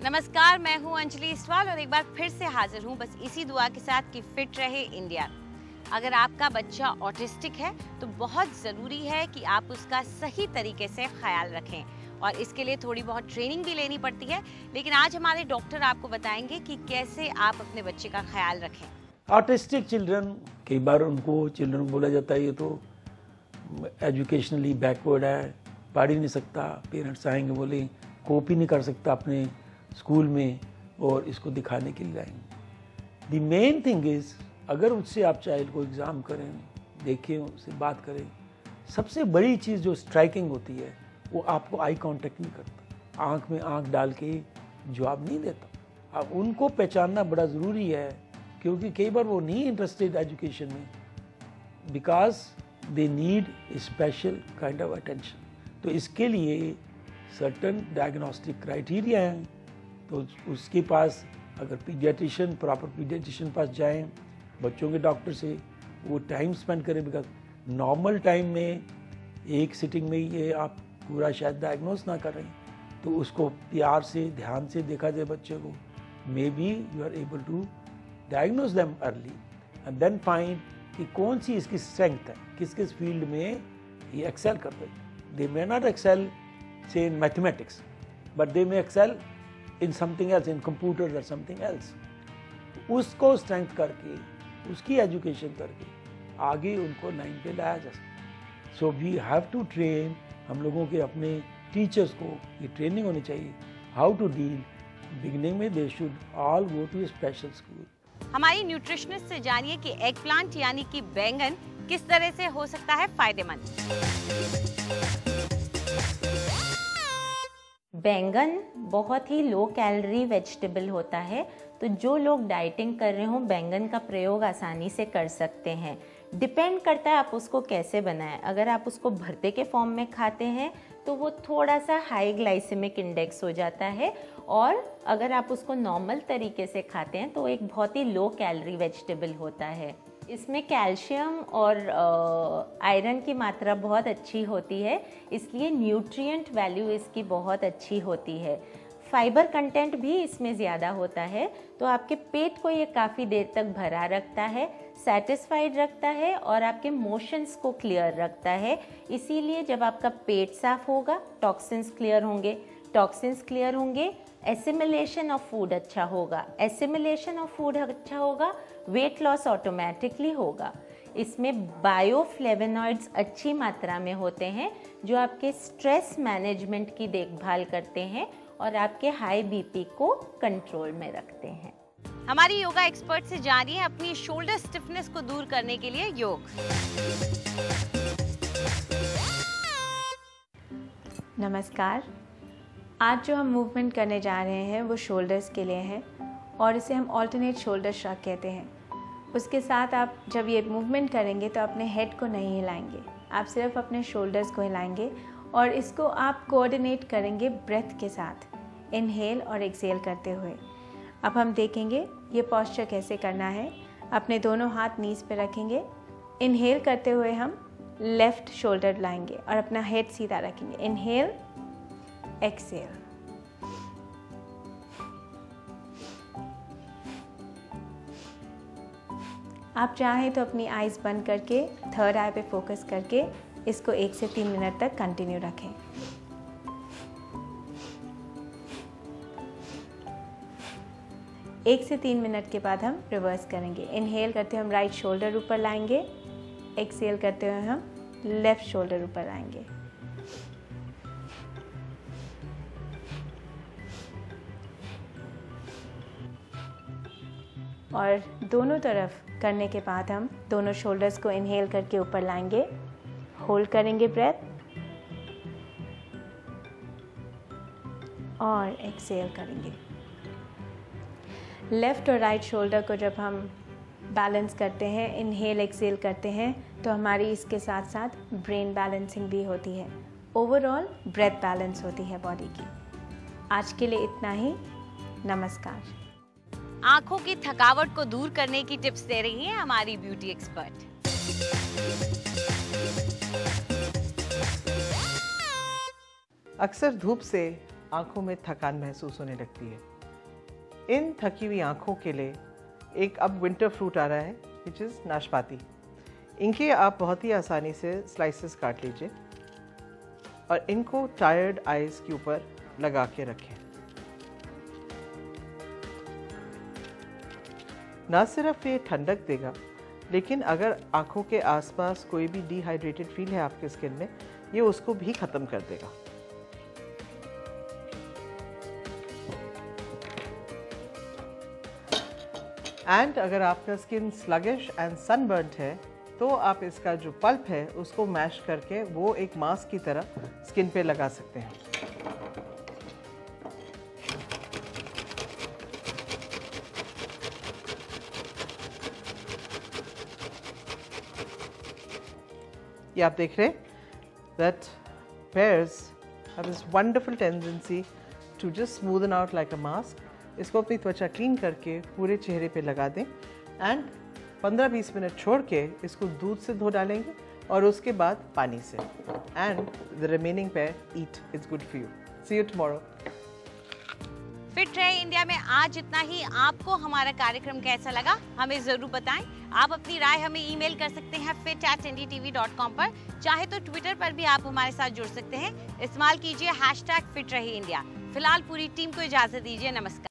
नमस्कार, मैं हूं अंजलि इस्वाल और एक बार फिर से हाजिर हूं बस इसी दुआ के साथ कि फिट रहे इंडिया। अगर आपका बच्चा ऑटिस्टिक है तो बहुत ज़रूरी है कि आप उसका सही तरीके से ख्याल रखें और इसके लिए थोड़ी बहुत ट्रेनिंग भी लेनी पड़ती है, लेकिन आज हमारे डॉक्टर आपको बताएंगे कि कैसे आप अपने बच्चे का ख्याल रखें। ऑटिस्टिक चिल्ड्रन, कई बार उनको चिल्ड्रन बोला जाता है ये तो एजुकेशनली बैकवर्ड है, पढ़ ही नहीं सकता, पेरेंट्स आएंगे बोले कोप ही नहीं कर सकता अपने स्कूल में और इसको दिखाने के लिए आएंगे। द मेन थिंग इज़, अगर उससे आप चाइल्ड को एग्ज़ाम करें, देखें, उससे बात करें, सबसे बड़ी चीज़ जो स्ट्राइकिंग होती है वो आपको आई कांटेक्ट नहीं करता, आंख में आंख डाल के जवाब नहीं देता। अब उनको पहचानना बड़ा ज़रूरी है क्योंकि कई बार वो नहीं इंटरेस्टेड एजुकेशन में, because they need special kind of attention. तो इसके लिए सर्टन डायग्नोस्टिक क्राइटेरिया हैं, तो उसके पास अगर पीडियाट्रिशियन, प्रॉपर पीडियाट्रिशियन पास जाएं, बच्चों के डॉक्टर से वो टाइम स्पेंड करें, बिकॉज नॉर्मल टाइम में एक सिटिंग में ये आप पूरा शायद डायग्नोस ना करें, तो उसको प्यार से ध्यान से देखा जाए बच्चे को, may be you are able to diagnose them early and then find कि कौन सी इसकी स्ट्रेंथ है, किस किस फील्ड में ये एक्सेल करते हैं। They may not excel say in mathematics, but they may excel in something else, in computers or something else. उसको स्ट्रेंथ करके, उसकी एजुकेशन करके आगे उनको लाइन पे लाया जा सकता। So we have to train, हम लोगों के अपने टीचर्स को ये ट्रेनिंग होनी चाहिए हाउ टू डील। बिगिनिंग में they should all go to special school. हमारी न्यूट्रिशनिस्ट से जानिए कि एग प्लांट यानी कि बैंगन किस तरह से हो सकता है फायदेमंद। बैंगन बहुत ही लो कैलोरी वेजिटेबल होता है, तो जो लोग डाइटिंग कर रहे हों बैंगन का प्रयोग आसानी से कर सकते हैं। डिपेंड करता है आप उसको कैसे बनाएं। अगर आप उसको भरते के फॉर्म में खाते हैं तो वो थोड़ा सा हाई ग्लाइसेमिक इंडेक्स हो जाता है, और अगर आप उसको नॉर्मल तरीके से खाते हैं तो एक बहुत ही लो कैलोरी वेजिटेबल होता है। इसमें कैल्शियम और आयरन की मात्रा बहुत अच्छी होती है, इसलिए न्यूट्रिएंट वैल्यू इसकी बहुत अच्छी होती है। फाइबर कंटेंट भी इसमें ज़्यादा होता है, तो आपके पेट को ये काफ़ी देर तक भरा रखता है, सेटिस्फाइड रखता है और आपके मोशंस को क्लियर रखता है। इसीलिए जब आपका पेट साफ होगा टॉक्सिन्स क्लियर होंगे, टॉक्सिन्स क्लियर होंगे, एसिमिलेशन ऑफ फूड अच्छा होगा, एसिमिलेशन ऑफ फूड अच्छा होगा, वेट लॉस ऑटोमेटिकली होगा। इसमें बायोफ्लेवोनॉइड्स अच्छी मात्रा में होते हैं जो आपके स्ट्रेस मैनेजमेंट की देखभाल करते हैं और आपके हाई बीपी को कंट्रोल में रखते हैं। हमारी योगा एक्सपर्ट से जानिए अपनी शोल्डर स्टिफनेस को दूर करने के लिए योग। नमस्कार, आज जो हम मूवमेंट करने जा रहे हैं वो शोल्डर्स के लिए है और इसे हम ऑल्टरनेट शोल्डर श्रग कहते हैं। उसके साथ आप जब ये मूवमेंट करेंगे तो अपने हेड को नहीं हिलाएंगे, आप सिर्फ अपने शोल्डर्स को हिलाएंगे और इसको आप कोऑर्डिनेट करेंगे ब्रेथ के साथ, इनहेल और एक्सहेल करते हुए। अब हम देखेंगे ये पोस्चर कैसे करना है। अपने दोनों हाथ नीज पे रखेंगे, इनहेल करते हुए हम लेफ़्ट शोल्डर लाएंगे और अपना हेड सीधा रखेंगे। Inhale, exhale. आप चाहें तो अपनी आइज़ बंद करके थर्ड आई पे फोकस करके इसको 1 से 3 मिनट तक कंटिन्यू रखें। एक से 3 मिनट के बाद हम रिवर्स करेंगे। इनहेल करते हुए हम राइट शोल्डर ऊपर लाएंगे, एक्सहेल करते हुए हम लेफ़्ट शोल्डर ऊपर लाएंगे। और दोनों तरफ करने के बाद हम दोनों शोल्डर्स को इनहेल करके ऊपर लाएंगे, होल्ड करेंगे ब्रेथ और एक्सहेल करेंगे। लेफ़्ट और राइट शोल्डर को जब हम बैलेंस करते हैं, इनहेल एक्सहेल करते हैं, तो हमारी इसके साथ साथ ब्रेन बैलेंसिंग भी होती है, ओवरऑल ब्रेथ बैलेंस होती है बॉडी की। आज के लिए इतना ही। नमस्कार। आंखों की थकावट को दूर करने की टिप्स दे रही है हमारी ब्यूटी एक्सपर्ट। अक्सर धूप से आँखों में थकान महसूस होने लगती है। इन थकी हुई आँखों के लिए एक अब विंटर फ्रूट आ रहा है विच इज़ नाशपाती। इनके आप बहुत ही आसानी से स्लाइसेस काट लीजिए और इनको टायर्ड आइज़ के ऊपर लगा के रखें। ना सिर्फ ये ठंडक देगा, लेकिन अगर आँखों के आसपास कोई भी डिहाइड्रेटेड फील है आपके स्किन में, ये उसको भी ख़त्म कर देगा। एंड अगर आपका स्किन स्लगिश एंड सनबर्न्ड है तो आप इसका जो पल्प है उसको मैश करके वो एक मास्क की तरह स्किन पे लगा सकते हैं। ये आप देख रहे हैं that pears have this wonderful tendency to just smoothen out like a mask। इसको अपनी त्वचा क्लीन करके पूरे चेहरे पे लगा दें एंड 15-20 मिनट छोड़ के इसको दूध से धो डालेंगे और उसके बाद पानी से, and the remaining pear eat, it's good for you. See you tomorrow. Fit रहे इंडिया में आज इतना ही। आपको हमारा कार्यक्रम कैसा लगा हमें जरूर बताएं। आप अपनी राय हमें ईमेल कर सकते हैं fit@ndtv.com पर। चाहे तो ट्विटर पर भी आप हमारे साथ जुड़ सकते हैं। इस्तेमाल कीजिए #फिट रहे इंडिया। फिलहाल पूरी टीम को इजाजत दीजिए। नमस्कार।